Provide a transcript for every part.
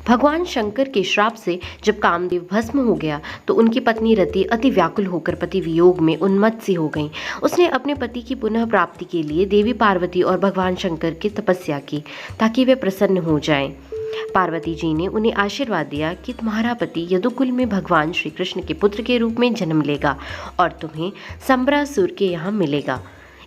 भगवान शंकर के श्राप से जब कामदेव भस्म हो गया तो उनकी पत्नी रति अति व्याकुल होकर पति वियोग में उन्मत्त सी हो गईं। उसने अपने पति की पुनः प्राप्ति के लिए देवी पार्वती और भगवान शंकर की तपस्या की ताकि वे प्रसन्न हो जाएं। पार्वती जी ने उन्हें आशीर्वाद दिया कि तुम्हारा पति यदुकुल में भगवान श्री कृष्ण के पुत्र के रूप में जन्म लेगा और तुम्हें शंबरासुर के यहाँ मिलेगा।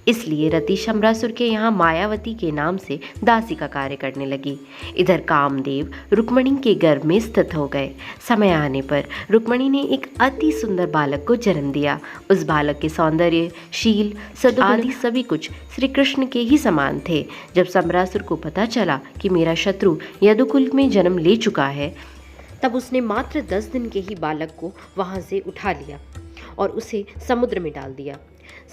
इसलिए रति शंबरासुर के यहाँ मायावती के नाम से दासी का कार्य करने लगी। इधर कामदेव रुक्मणी के गर्भ में स्थित हो गए। समय आने पर रुक्मणी ने एक अति सुंदर बालक को जन्म दिया। उस बालक के सौंदर्य, शील, सद्गुण आदि सभी कुछ श्री कृष्ण के ही समान थे। जब शंबरासुर को पता चला कि मेरा शत्रु यदुकुल में जन्म ले चुका है, तब उसने मात्र 10 दिन के ही बालक को वहां से उठा लिया और उसे समुद्र में डाल दिया।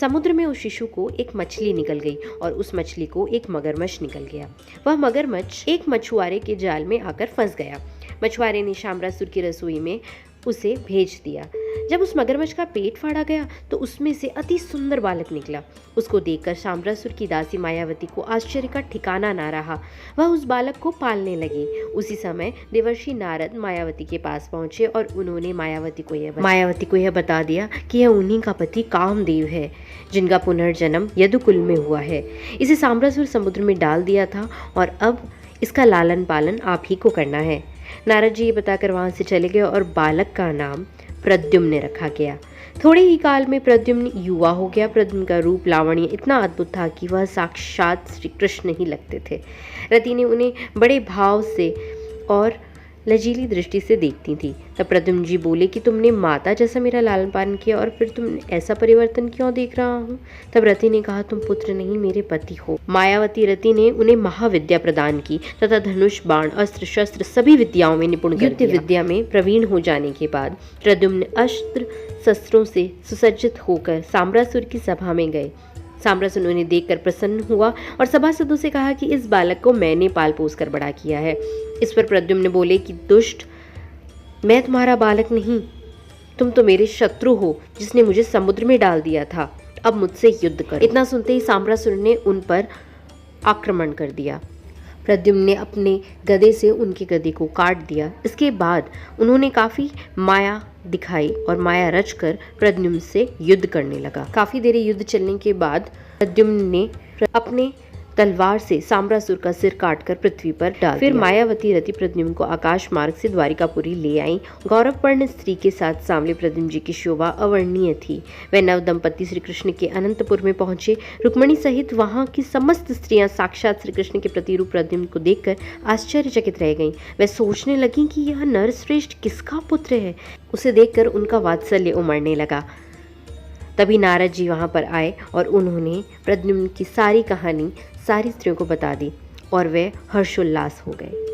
समुद्र में उस शिशु को एक मछली निकल गई और उस मछली को एक मगरमच्छ निकल गया। वह मगरमच्छ एक मछुआरे के जाल में आकर फंस गया। मछुआरे ने शंबरासुर की रसोई में उसे भेज दिया। जब उस मगरमच्छ का पेट फाड़ा गया तो उसमें से अति सुंदर बालक निकला। उसको देखकर शंबरासुर की दासी मायावती को आश्चर्य का ठिकाना ना रहा। वह उस बालक को पालने लगी। उसी समय देवर्षि नारद मायावती के पास पहुंचे और उन्होंने मायावती को यह बता दिया कि यह उन्हीं का पति कामदेव है, जिनका पुनर्जन्म यदुकुल में हुआ है। इसे शंबरासुर समुद्र में डाल दिया था और अब इसका लालन पालन आप ही को करना है। नारद जी ये बताकर वहां से चले गए और बालक का नाम प्रद्युम्न रखा गया। थोड़े ही काल में प्रद्युम्न युवा हो गया। प्रद्युम्न का रूप लावण्य इतना अद्भुत था कि वह साक्षात श्री कृष्ण ही लगते थे। रति ने उन्हें बड़े भाव से और लजीली दृष्टि से देखती थी। तब प्रद्युम्न जी बोले कि तुमने माता जैसा मेरा लालन पालन किया और फिर तुम ऐसा परिवर्तन क्यों देख रहा हूँ। तब रति ने कहा, तुम पुत्र नहीं मेरे पति हो। मायावती रति ने उन्हें महाविद्या प्रदान की तथा धनुष, बाण, अस्त्र शस्त्र सभी विद्याओं में निपुण कर दिया। विद्या में प्रवीण हो जाने के बाद प्रद्युम्न अस्त्र शस्त्रों से सुसज्जित होकर शंबरासुर की सभा में गए। शंबरासुर उन्हें देखकर प्रसन्न हुआ और सभासदों से कहा कि इस बालक को मैंने पाल पोस कर बड़ा किया है। इस पर प्रद्युम्न बोले कि दुष्ट, मैं तुम्हारा बालक नहीं, तुम तो मेरे शत्रु हो जिसने मुझे समुद्र में डाल दिया था। अब मुझसे युद्ध करो। इतना सुनते ही शंबरासुर ने उन पर आक्रमण कर दिया। प्रद्युम्न ने अपने गदे से उनके गदे को काट दिया। इसके बाद उन्होंने काफी माया दिखाई और माया रचकर प्रद्युम्न से युद्ध करने लगा। काफी देर युद्ध चलने के बाद प्रद्युम्न ने अपने तलवार से शंबरासुर का सिर काटकर पृथ्वी पर डाल दिया। फिर मायावती रति प्रद्युम्न को आकाश मार्ग से द्वारिकापुरी ले आई। गौरवपूर्ण स्त्री के साथ सांवले प्रद्युम्न जी की शोभा अवर्णनीय थी। वे नव दंपति श्री कृष्ण के अनंतपुर में पहुंचे। रुक्मणी सहित वहां की समस्त स्त्रियां साक्षात श्री कृष्ण के प्रतिरूप प्रद्युम्न को देखकर आश्चर्यचकित रह गईं। वे सोचने लगीं कि यह नरश्रेष्ठ किसका पुत्र है। उसे देखकर उनका वात्सल्य उमड़ने लगा। तभी नारद जी वहां पर आए और उन्होंने प्रद्युम्न की सारी कहानी सारी स्त्रियों को बता दी और वे हर्षोल्लास हो गए।